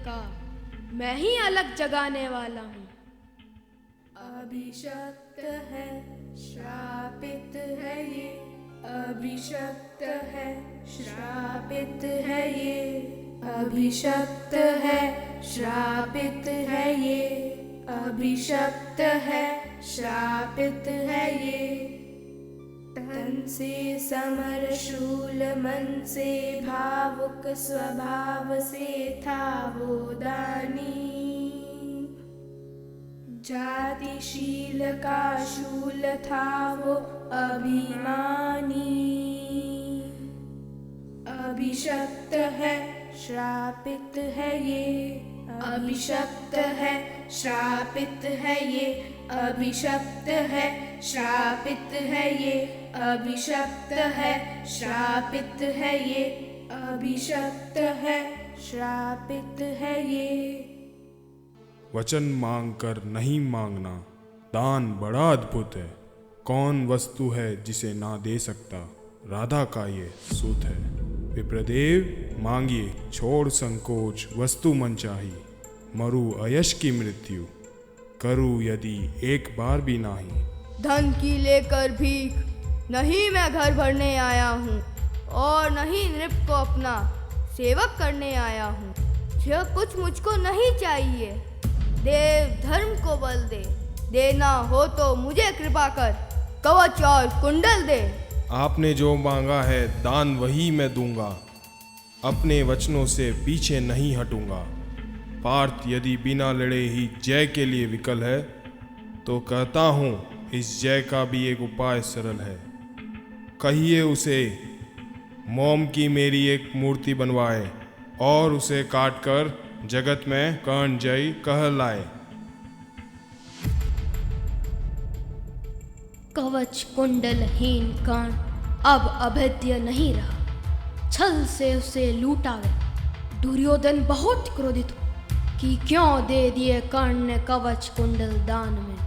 का मैं ही अलग जगाने वाला हूँ। अभिशप्त है, श्रापित है ये, अभिशप्त है, श्रापित है ये, अभिशप्त है, श्रापित है ये, अभिशप्त है, श्रापित है ये। तन से समर शूल, मन से भावुक, स्वभाव से था वो दानी। जातिशील का शूल था वो अभिमानी। अभिशप्त है, श्रापित है ये, अभिशप्त है, श्रापित है ये, अभिशप्त है, श्रापित है ये, अभिशप्त है, श्रापित है ये, अभिशप्त है, श्रापित है ये। वचन मांग कर नहीं मांगना, दान बड़ा अद्भुत है। कौन वस्तु है जिसे ना दे सकता, राधा का ये सूत है। विप्रदेव मांगिए, छोड़ संकोच, वस्तु मनचाही। मरु अयश की मृत्यु, करूँ यदि एक बार भी नाही। धन की लेकर भीख नहीं मैं घर भरने आया हूँ, और नहीं नृप को अपना सेवक करने आया हूँ। यह कुछ मुझको नहीं चाहिए। देव धर्म को बल दे, देना हो तो मुझे कृपा कर कवच और कुंडल दे। आपने जो मांगा है दान वही मैं दूंगा, अपने वचनों से पीछे नहीं हटूंगा। पार्थ यदि बिना लड़े ही जय के लिए विकल है, तो कहता हूँ इस जय का भी एक उपाय सरल है। कहिए उसे मोम की मेरी एक मूर्ति बनवाए, और उसे काटकर जगत में कर्ण जय कहलाए। कवच कुंडलहीन कर्ण अब अभेद्य नहीं रहा। छल से उसे लूटा गया। दुर्योधन बहुत क्रोधित हो कि क्यों दे दिए कर्ण ने कवच कुंडल दान में।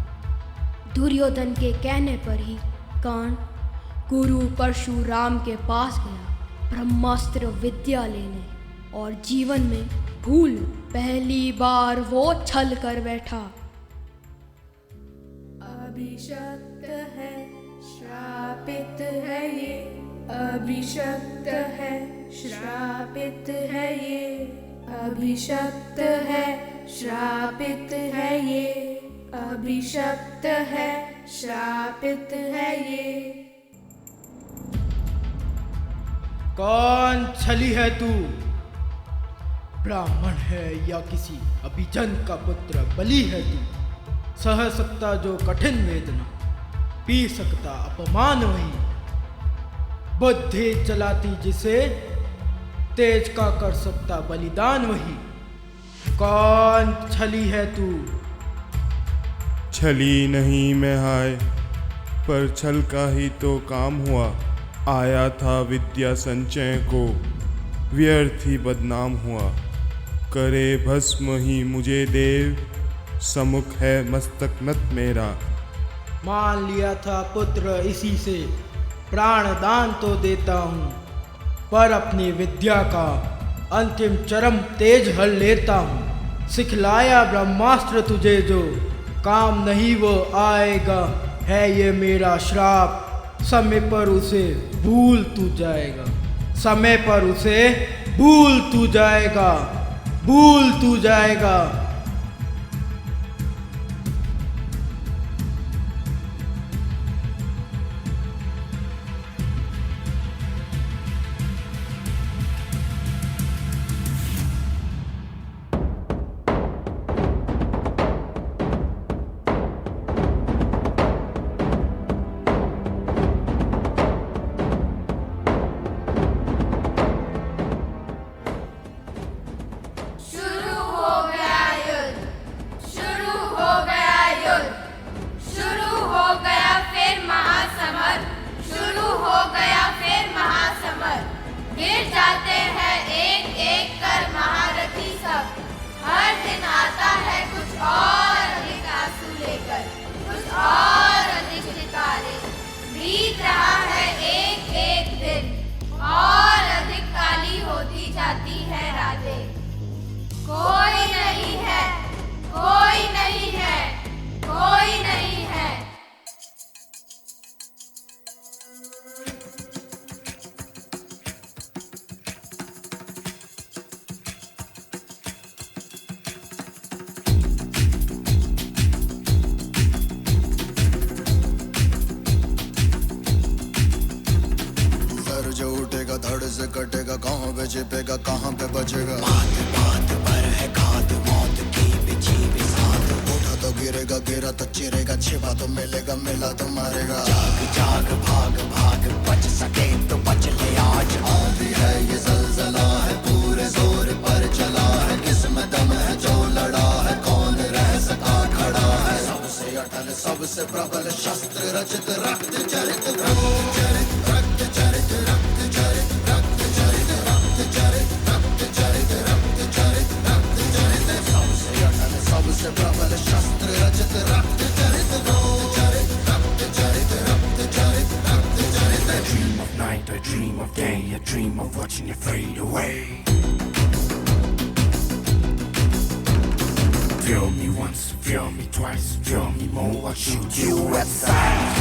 दुर्योधन के कहने पर ही कर्ण गुरु परशुराम के पास गया ब्रह्मास्त्र विद्या लेने, और जीवन में भूल पहली बार वो छल कर बैठा। अभिशप्त है, श्रापित है ये, अभिशप्त है, श्रापित है ये, अभिशप्त है, श्रापित है ये, अभिशप्त है, श्रापित है ये। कौन छली है तू? ब्राह्मण है या किसी अभिजन का पुत्र बलि है तू? सह सकता जो कठिन वेदना, पी सकता अपमान वही। बुद्धि चलाती जिसे, तेज का कर सकता बलिदान वही। कौन छली है तू? छली नहीं मैं हाय, पर छल का ही तो काम हुआ। आया था विद्या संचय को, व्यर्थ ही बदनाम हुआ। करे भस्म ही मुझे देव, सम्मुख है मस्तक नत मेरा। मान लिया था पुत्र इसी से, प्राण दान तो देता हूँ, पर अपनी विद्या का अंतिम चरम तेज हर लेता हूँ। सिखलाया ब्रह्मास्त्र तुझे जो, काम नहीं वो आएगा, है ये मेरा श्राप। समय पर उसे भूल तू जाएगा, समय पर उसे भूल तू जाएगा, भूल तू जाएगा। शुरू हो गया कटेगा, कहाँ पे छिपेगा, कहाँ पे बचेगा। बात बात पर है घात, मौत की बिछी भी साथ। उठा तो गिरेगा, गिरा तो चिरेगा, छिपा तो मिलेगा, मिला तो मारेगा। जाग जाग भाग भाग, बच सके तो बच ले आज। आंधी है ये ज़लज़ला है, पूरे जोर पर चला है। किसमें दम है जो लड़ा है, कौन रह सका खड़ा है। सबसे अटल सबसे प्रबल शस्त्र रचित, रक्त चरित रक्त चरित रक्त चरित रक्त चरित रक्त चरित रक्त चरित रक्त चरित रक्त चरित रक्त चरित। सबसे अटल सबसे प्रबल शस्त्र रचित, रक्त चरित रक्त चरित रक्त चरित रक्त चरित रक्त चरित। I dream of night, I dream of day, I dream of watching you fade away. Feel me once, feel me twice, feel me more, I'll shoot you at sight.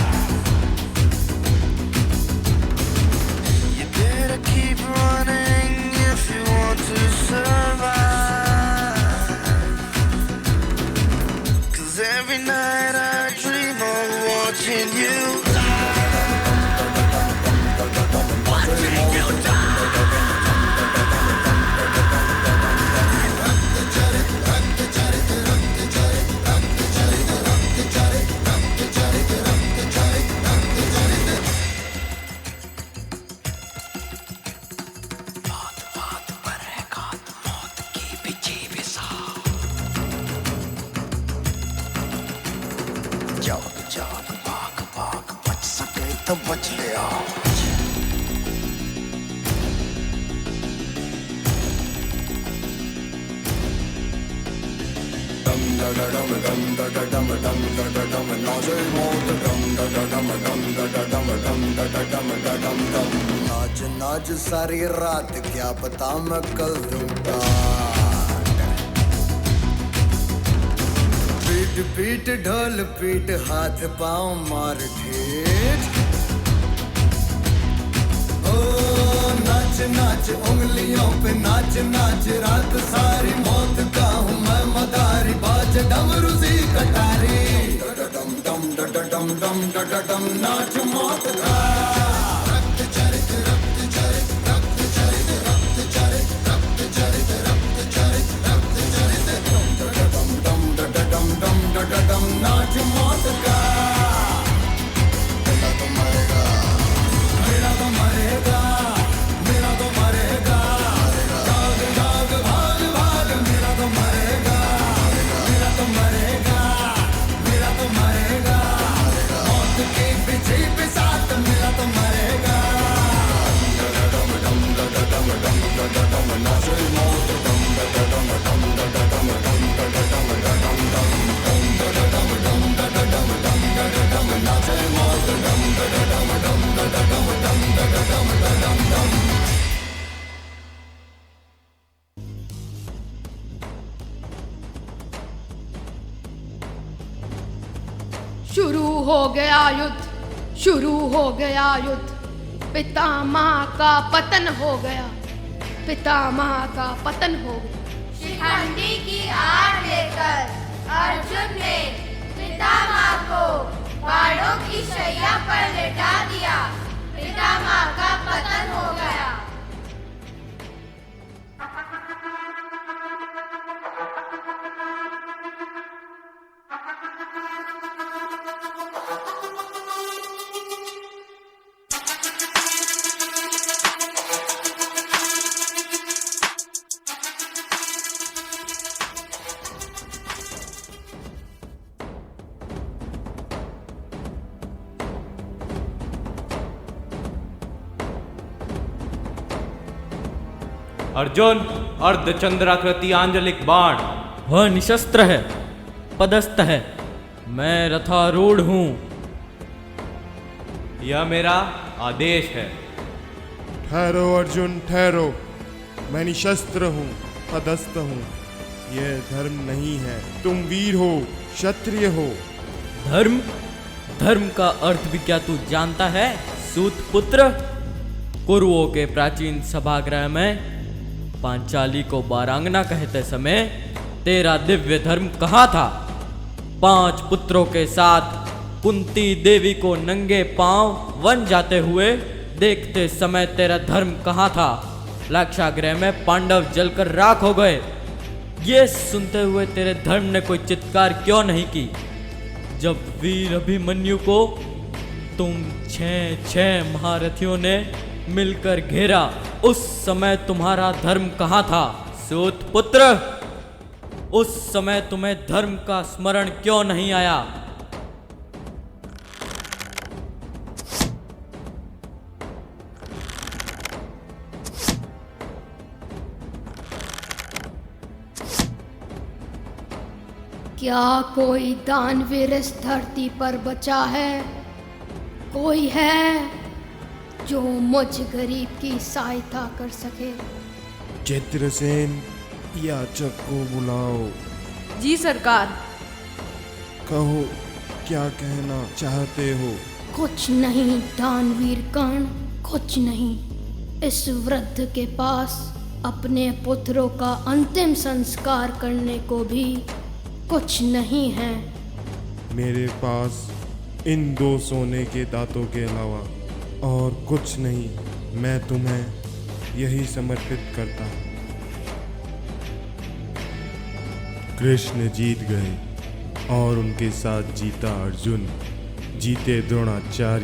You better keep running if you want to survive. 'Cause every night I dream of watching you die. Watching you die. जाग जाग भाग भाग, बच सके तो बच ले आज। डम डम डम डम डम डम डम नाचे मौत। डम डम डम डम डम डम डम। नाच नाच सारी रात, क्या पता मैं कल दूंगा। पीट पीट ढोल पीट, हाथ पाँव मार ठेठ। ओ नाच नाच उंगलियों पे नाच नाच, रात सारी मौत का हूँ मैं मदारी। बाज डमरू सी कटारी, डम डम डम डम डम नाच मौत का। रक्त चरित रक्त चरित रक्त चरित रक्त चरित रक्त चरित रक्त चरित रक्त चरित। डम डम डम डम नाच मौत का। मेरा तो मरेगा, मेरा तो मरेगा, मेरा तो मरेगा। जाग जाग भाग भाग, मेरा तो मरेगा, मेरा तो मरेगा, मेरा तो मरेगा। मौत के पीछे पे साथ, मेरा तो मरेगा। डम डम डम डम डम नाच मौत। डम डम डम डम शुरू हो गया युद्ध, शुरू हो गया युद्ध। पितामह का पतन हो गया, पितामह का पतन हो गया। शिखंडी की आड़ लेकर अर्जुन ने पितामह को पहाड़ों की शैया पर लेटा दिया। पितामह का पतन हो गया। अर्जुन अर्धचंद्राकृति आंजलिक बाण। वह निशस्त्र है, पदस्थ है, मैं रथारूढ़ हूँ। यह मेरा आदेश है। ठहरो अर्जुन ठहरो, मैं निशस्त्र हूँ, पदस्थ हूँ। यह धर्म नहीं है, तुम वीर हो, क्षत्रिय हो। धर्म? धर्म का अर्थ भी क्या तू जानता है, सूत पुत्र? कुरुओं के प्राचीन सभागृह में पांचाली को बारांगना कहते समय तेरा दिव्य धर्म कहाँ था? 5 पुत्रों के साथ कुंती देवी को नंगे पांव वन जाते हुए देखते समय तेरा धर्म कहाँ था? लाक्षागृह में पांडव जलकर राख हो गए। ये सुनते हुए तेरे धर्म ने कोई चित्कार क्यों नहीं की? जब वीर अभिमन्यु को तुम 6 महारथियों ने मिलकर घेरा, उस समय तुम्हारा धर्म कहाँ था? सूत पुत्र, उस समय तुम्हें धर्म का स्मरण क्यों नहीं आया? क्या कोई दानवीर इस धरती पर बचा है? कोई है जो मुझ गरीब की सहायता कर सके? चित्रसेन, याचक को बुलाओ। जी सरकार। कहो, क्या कहना चाहते हो? कुछ नहीं दानवीर कर्ण, कुछ नहीं। इस वृद्ध के पास अपने पुत्रों का अंतिम संस्कार करने को भी कुछ नहीं है। मेरे पास इन 2 सोने के दांतों के अलावा और कुछ नहीं। मैं तुम्हें यही समर्पित करता हूँ। कृष्ण जीत गए और उनके साथ जीता अर्जुन, जीते द्रोणाचार्य।